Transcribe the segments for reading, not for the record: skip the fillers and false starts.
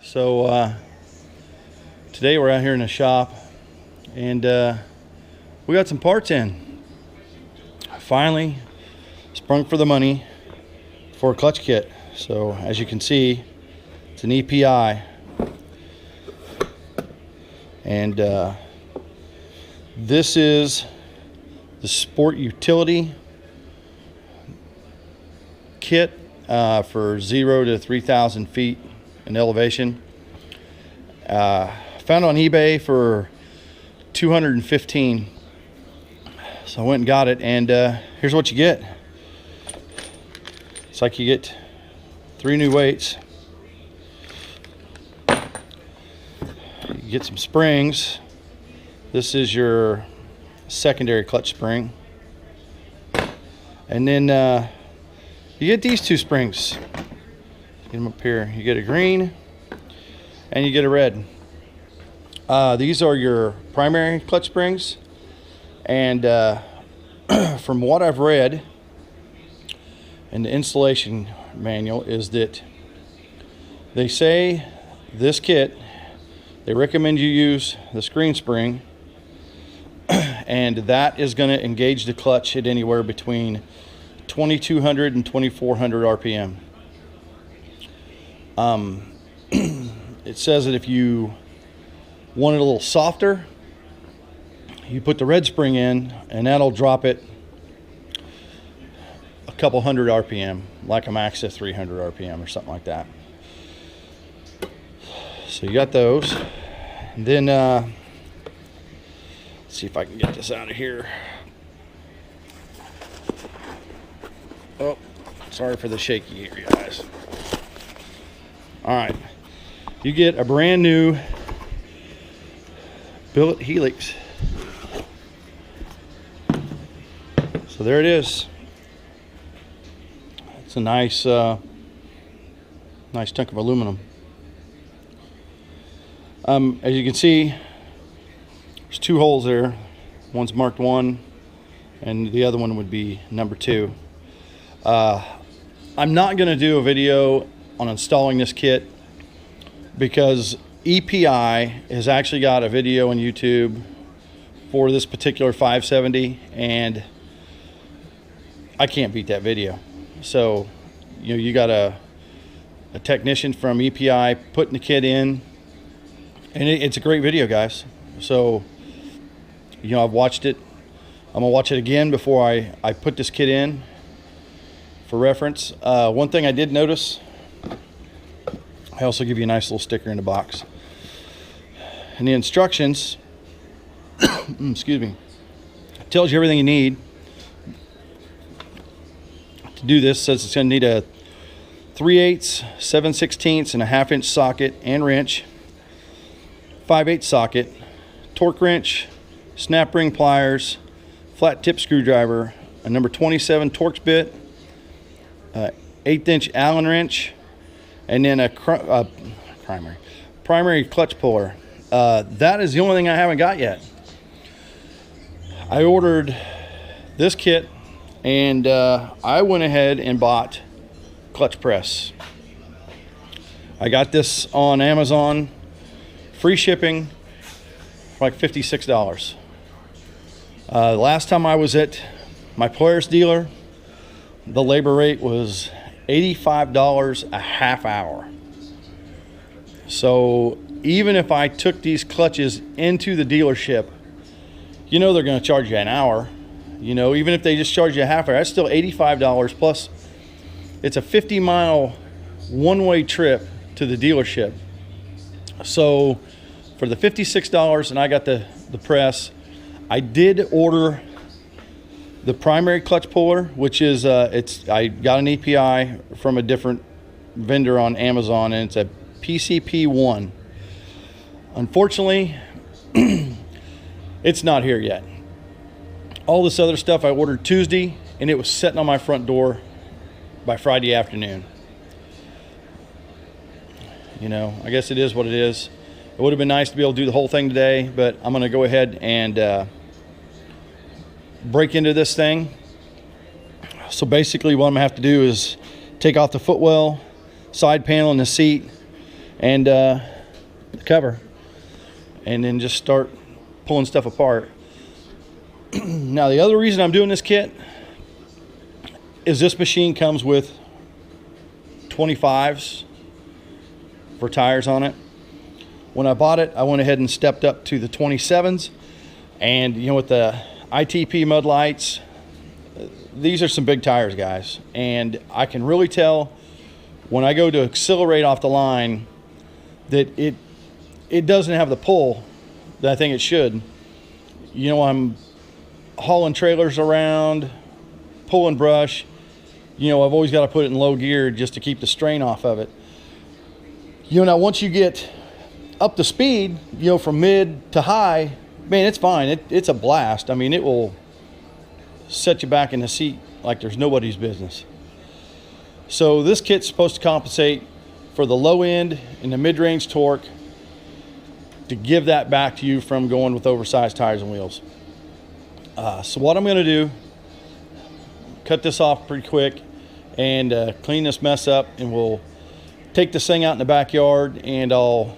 So today we're out here in the shop, and we got some parts in. I finally sprung for the money for a clutch kit. So as you can see, it's an EPI, and this is the Sport Utility kit for 0 to 3,000 feet in elevation. Found on eBay for $215. So I went and got it, and here's what you get. It's like you get 3 new weights. You get some springs. This is your secondary clutch spring. And then you get these 2 springs. Get them up here. You get a green and you get a red. These are your primary clutch springs, and from what I've read in the installation manual is that they say this kit, they recommend you use the screen spring, and that is going to engage the clutch at anywhere between 2200 and 2400 RPM. It says that if you want it a little softer, you put the red spring in, and that'll drop it a couple hundred RPM, like a max of 300 RPM or something like that. So you got those. And then let's see if I can get this out of here. Oh, sorry for the shaky here, guys. All right, you get a brand new billet helix. So there it is. It's a nice nice chunk of aluminum. As you can see, there's 2 holes there. One's marked 1, and the other one would be number 2. I'm not going to do a video on installing this kit because EPI has actually got a video on YouTube for this particular 570, and I can't beat that video. So you got a technician from EPI putting the kit in, and it's a great video, guys. So I've watched it. I'm gonna watch it again before I put this kit in for reference. One thing I did notice, I also give you a nice little sticker in the box. And the instructions, excuse me, tells you everything you need to do this. Says it's going to need a 3/8, 7/16, and a 1/2 inch socket and wrench, 5/8 socket, torque wrench, snap ring pliers, flat tip screwdriver, a number 27 Torx bit, 1/8 inch Allen wrench, and then a primary clutch puller. That is the only thing I haven't got yet. I ordered this kit, and I went ahead and bought clutch press. I got this on Amazon, free shipping, for like $56. Last time I was at my Polaris dealer, the labor rate was $85 a half hour. So even if I took these clutches into the dealership, they're going to charge you an hour. Even if they just charge you a half hour, that's still $85 plus. It's a 50-mile one-way trip to the dealership. So for the $56, and I got the press, I did order the primary clutch puller, which is I got an EPI from a different vendor on Amazon, and it's a PCP1. Unfortunately, it's not here yet. All this other stuff I ordered Tuesday, and it was sitting on my front door by Friday afternoon. I guess it is what it is. It would have been nice to be able to do the whole thing today, but I'm going to go ahead and break into this thing. So basically what I'm going to have to do is take off the footwell, side panel, and the seat, and the cover, and then just start pulling stuff apart. Now, the other reason I'm doing this kit is this machine comes with 25s for tires on it. When I bought it, I went ahead and stepped up to the 27s, and you know, with the ITP mud lights, these are some big tires, guys, and I can really tell when I go to accelerate off the line that it doesn't have the pull that I think it should. You know, I'm hauling trailers around, pulling brush. You know, I've always got to put it in low gear just to keep the strain off of it. You know, now once you get up to speed, you know, from mid to high, man, it's fine. It's a blast. I mean, it will set you back in the seat like there's nobody's business. So this kit's supposed to compensate for the low end and the mid-range torque to give that back to you from going with oversized tires and wheels. So what I'm going to do, cut this off pretty quick and clean this mess up, and we'll take this thing out in the backyard, and I'll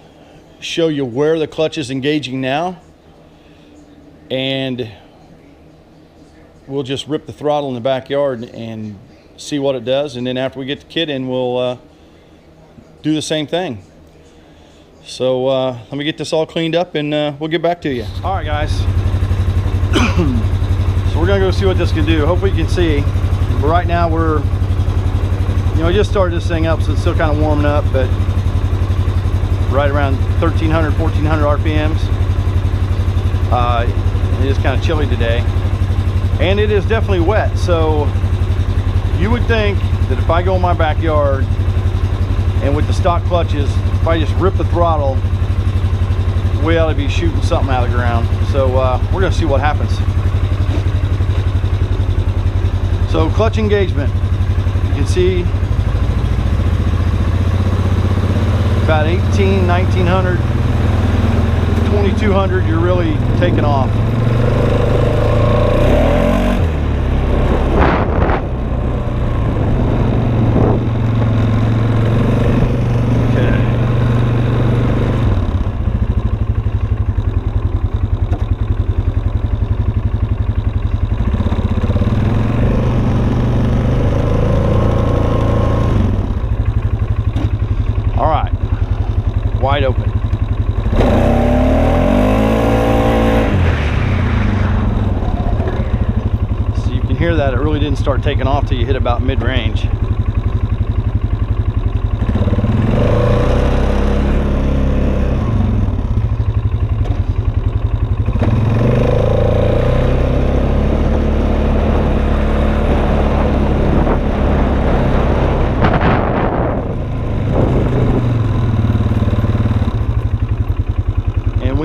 show you where the clutch is engaging now, and we'll just rip the throttle in the backyard and see what it does. And then after we get the kit in, we'll do the same thing. So let me get this all cleaned up, and we'll get back to you. All right, guys. So we're gonna go see what this can do. Hopefully you can see. But right now we're, you know, I just started this thing up, so it's still kind of warming up, but right around 1,300, 1,400 RPMs. It is kind of chilly today, and it is definitely wet. So you would think that if I go in my backyard and with the stock clutches, if I just rip the throttle, we ought to be shooting something out of the ground. So we're gonna see what happens. So clutch engagement, you can see about 18, 1900, 2200, you're really taking off. Wide open. So you can hear that it really didn't start taking off till you hit about mid-range.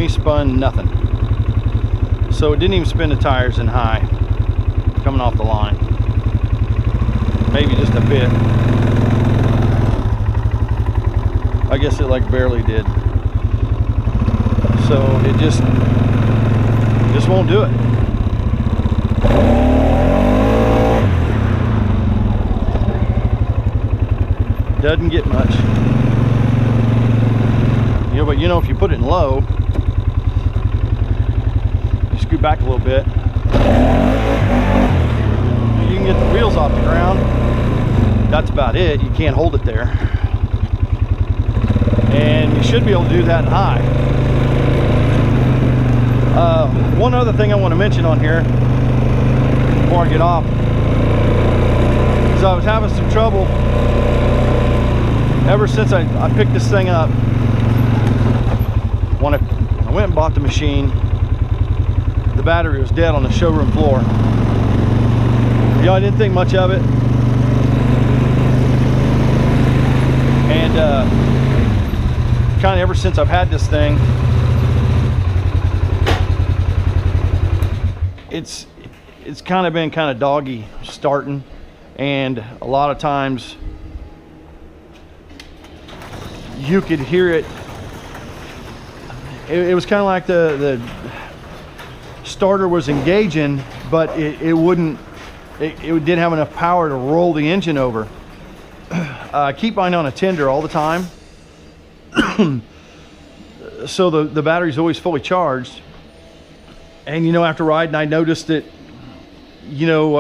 Spun nothing, so it didn't even spin the tires in high coming off the line, maybe just a bit. I guess it like barely did. So it just won't do it. Doesn't get much, you know. But you know, if you put it in low, scoot back a little bit, you can get the wheels off the ground. That's about it. You can't hold it there, and you should be able to do that in high. One other thing I want to mention on here before I get off is I was having some trouble ever since I picked this thing up. When I went and bought the machine, the battery was dead on the showroom floor. You know, I didn't think much of it, and kind of ever since I've had this thing, it's kind of been kind of doggy starting, and a lot of times you could hear it. It was kind of like the starter was engaging, but it didn't have enough power to roll the engine over. I keep mine on a tender all the time, So the battery's always fully charged. And, you know, after riding, I noticed that, you know,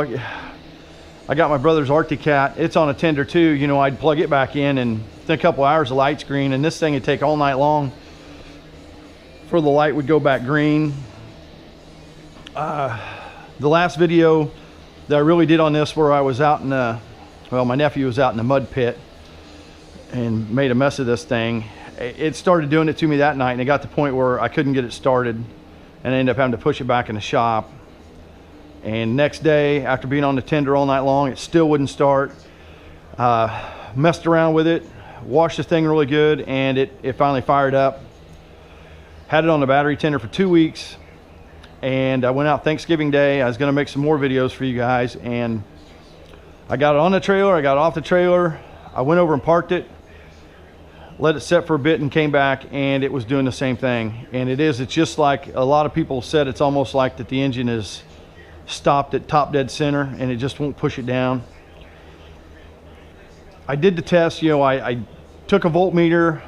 I got my brother's Arctic Cat. It's on a tender too. You know, I'd plug it back in, and within a couple hours the light's green, and this thing would take all night long for the light would go back green. The last video that I really did on this, where I was out in well, my nephew was out in the mud pit and made a mess of this thing. It started doing it to me that night, and it got to the point where I couldn't get it started, and I ended up having to push it back in the shop. And next day, after being on the tender all night long, it still wouldn't start. Messed around with it, washed the thing really good, and it finally fired up. Had it on the battery tender for 2 weeks, and I went out Thanksgiving Day. I was gonna make some more videos for you guys, and I got it on the trailer, I got it off the trailer, I went over and parked it, let it set for a bit, and came back, and it was doing the same thing. And it's just like a lot of people said, it's almost like that the engine is stopped at top dead center, and it just won't push it down. I did the test, you know, I took a voltmeter,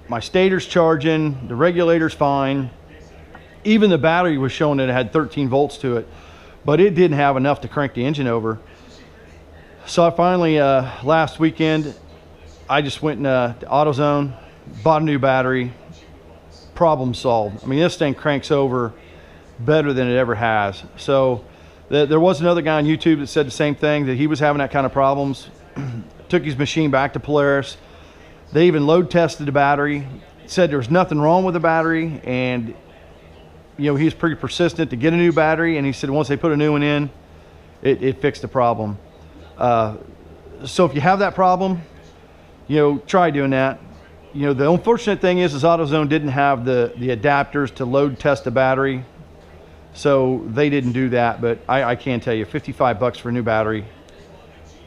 my stator's charging, the regulator's fine, even the battery was showing that it had 13 volts to it, but it didn't have enough to crank the engine over. So I finally, last weekend, I just went in to AutoZone, bought a new battery, problem solved. I mean, this thing cranks over better than it ever has. So there was another guy on YouTube that said the same thing, that he was having that kind of problems. Took his machine back to Polaris. They even load tested the battery, said there was nothing wrong with the battery, and you know, he was pretty persistent to get a new battery, and he said once they put a new one in, it fixed the problem. So if you have that problem, you know, try doing that. You know, the unfortunate thing is AutoZone didn't have the adapters to load test the battery, so they didn't do that. But I can tell you, 55 bucks for a new battery,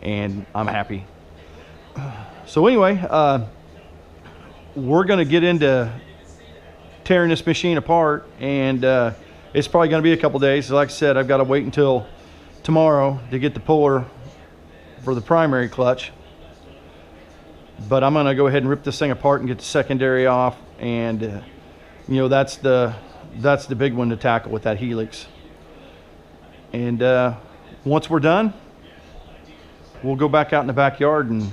and I'm happy. So anyway, we're gonna get into tearing this machine apart, and it's probably gonna be a couple days. Like I said, I've got to wait until tomorrow to get the puller for the primary clutch, but I'm gonna go ahead and rip this thing apart and get the secondary off, and you know, that's the big one to tackle with that helix. And once we're done, we'll go back out in the backyard and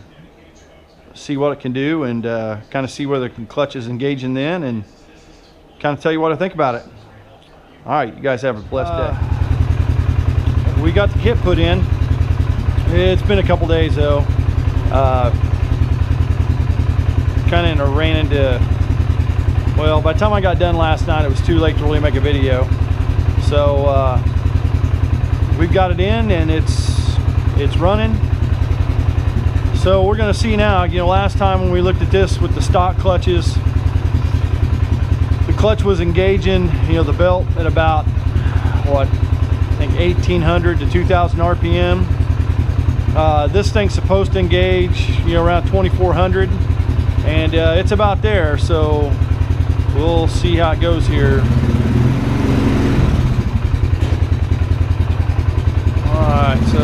see what it can do, and kind of see whether the clutch is engaging then, and kind of tell you what I think about it. All right, you guys have a blessed day. We got the kit put in. It's been a couple days though. Kind of ran into, well, by the time I got done last night, it was too late to really make a video. So we've got it in, and it's running. So we're gonna see now. You know, last time when we looked at this with the stock clutches, the clutch was engaging, you know, the belt at about, what, I think 1800 to 2000 RPM. This thing's supposed to engage, you know, around 2400, and it's about there. So we'll see how it goes here. All right, so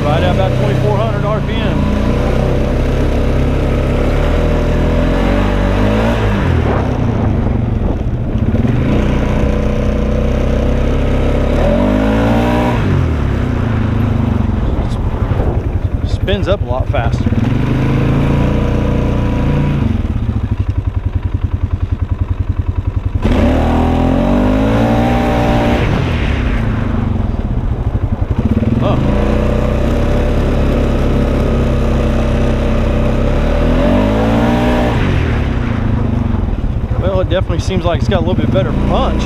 right at about 2400 RPM. Spins up a lot faster. Well, it definitely seems like it's got a little bit better punch.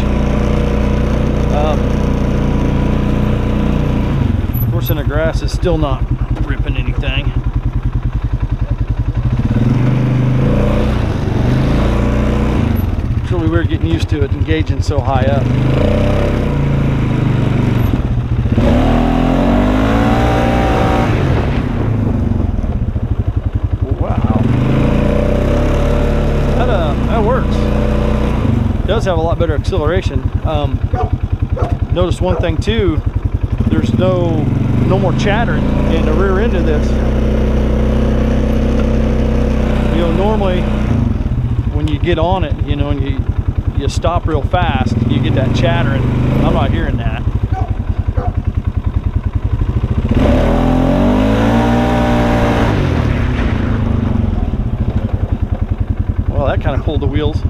Of course, in the grass, it's still not ripping anything. It's really weird getting used to it engaging so high up. Wow, that works. It does have a lot better acceleration. Notice one thing too, there's no more chatter in the rear end of this. You know, normally when you get on it, you know, and you stop real fast, you get that chattering. I'm not hearing that. Well, that kind of pulled the wheels.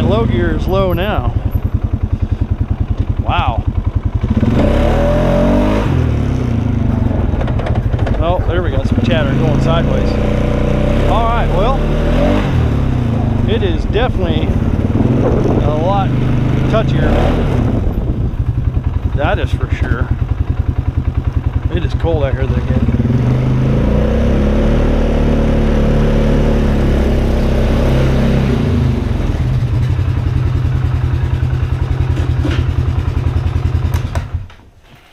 Low gear is low now. Wow. Oh, there we got some chatter going sideways. All right, well, it is definitely a lot touchier. That is for sure. It is cold out here again.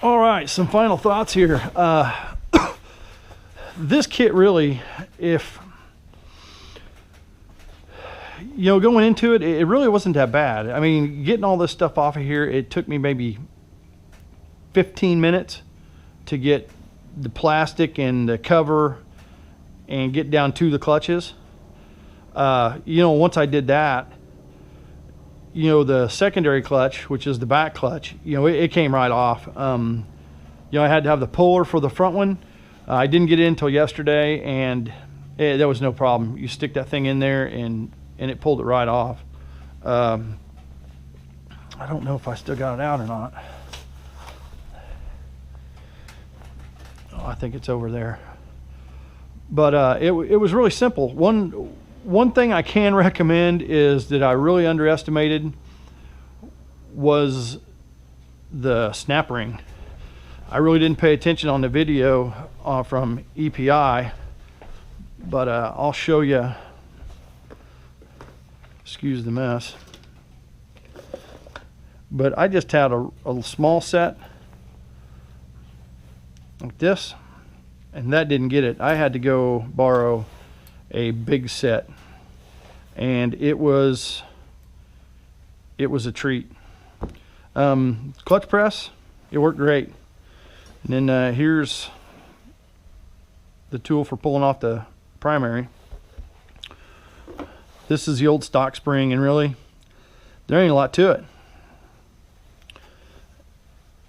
All right, some final thoughts here. This kit really, if you know, going into it, it really wasn't that bad. I mean, getting all this stuff off of here, it took me maybe 15 minutes to get the plastic and the cover and get down to the clutches. You know, once I did that, you know, the secondary clutch, which is the back clutch, you know, it came right off. You know, I had to have the puller for the front one. I didn't get it until yesterday, and there was no problem. You stick that thing in there, and it pulled it right off. I don't know if I still got it out or not. Oh, I think it's over there. But it was really simple. One thing I can recommend is that I really underestimated was the snap ring. I really didn't pay attention on the video from EPI, but I'll show you. Excuse the mess. But I just had a small set like this, and that didn't get it. I had to go borrow a big set, and it was a treat. Clutch press, it worked great. And then here's the tool for pulling off the primary. This is the old stock spring, and really there ain't a lot to it.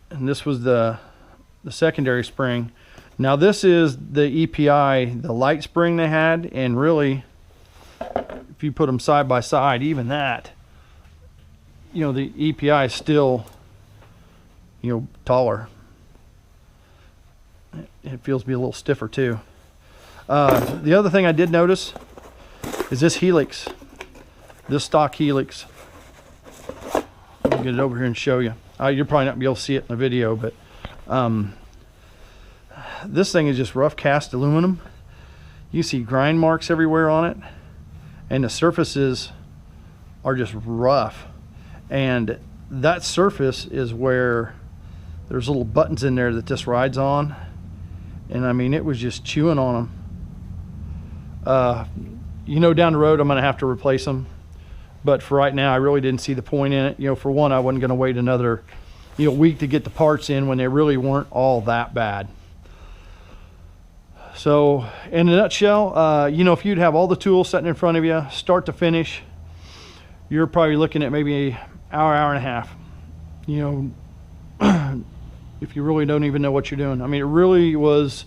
And this was the secondary spring. Now this is the EPI, the light spring they had, and really, if you put them side by side, even that, you know, the EPI is still, you know, taller. It feels to be a little stiffer too. The other thing I did notice is this helix, this stock helix. I'll get it over here and show you. You're probably not gonna be able to see it in the video, but this thing is just rough cast aluminum. You see grind marks everywhere on it, and the surfaces are just rough. And that surface is where there's little buttons in there that this rides on, and I mean, it was just chewing on them. You know, down the road I'm gonna have to replace them, but for right now I really didn't see the point in it. You know, for one, I wasn't gonna wait another, you know, week to get the parts in when they really weren't all that bad. So in a nutshell, you know, if you'd have all the tools sitting in front of you, start to finish, you're probably looking at maybe an hour and a half. You know, if you really don't even know what you're doing. I mean, it really was,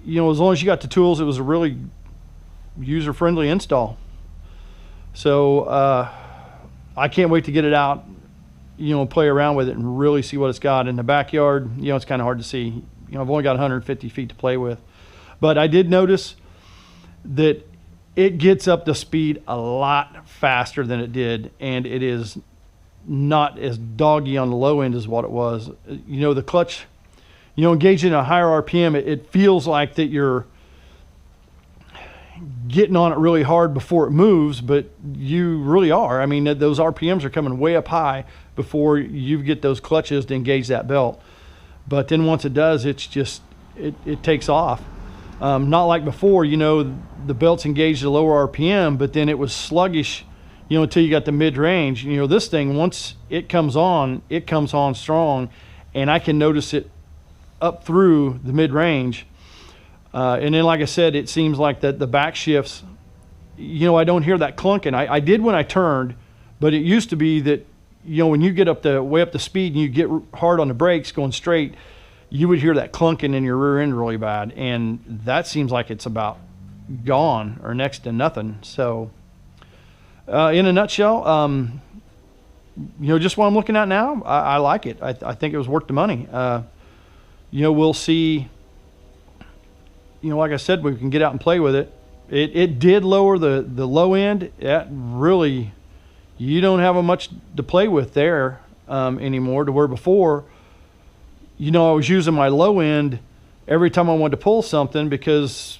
you know, as long as you got the tools, it was a really user-friendly install. So I can't wait to get it out, you know, play around with it and really see what it's got. In the backyard, you know, it's kind of hard to see. You know, I've only got 150 feet to play with, but I did notice that it gets up to speed a lot faster than it did, and it is not as doggy on the low end as what it was. You know, the clutch, you know, engaging a higher RPM, it feels like that you're getting on it really hard before it moves, but you really are. I mean, those RPMs are coming way up high before you get those clutches to engage that belt. But then once it does, it's just, it takes off. Not like before, you know, the belt's engaged at lower RPM, but then it was sluggish, you know, until you got the mid-range. You know, this thing, once it comes on strong, and I can notice it up through the mid-range. And then, like I said, it seems like that the back shifts, you know, I don't hear that clunking. I did when I turned, but it used to be that, you know, when you get way up the speed and you get hard on the brakes going straight, you would hear that clunking in your rear end really bad. And that seems like it's about gone or next to nothing. So in a nutshell, you know, just what I'm looking at now, I like it. I think it was worth the money. You know, we'll see. You know, like I said, we can get out and play with it. It did lower the low end. That really, you don't have much to play with there anymore, to where before, you know, I was using my low end every time I wanted to pull something, because,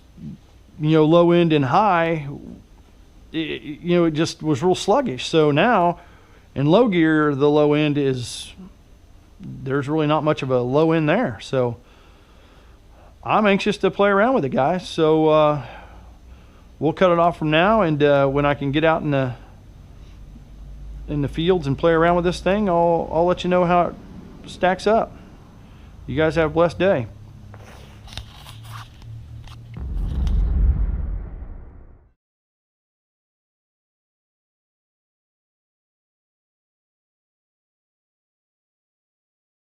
you know, low end and high, you know, it just was real sluggish. So now in low gear, the low end is, there's really not much of a low end there. So I'm anxious to play around with it, guys. So we'll cut it off from now, and when I can get out in the fields and play around with this thing, I'll let you know how it stacks up. You guys have a blessed day.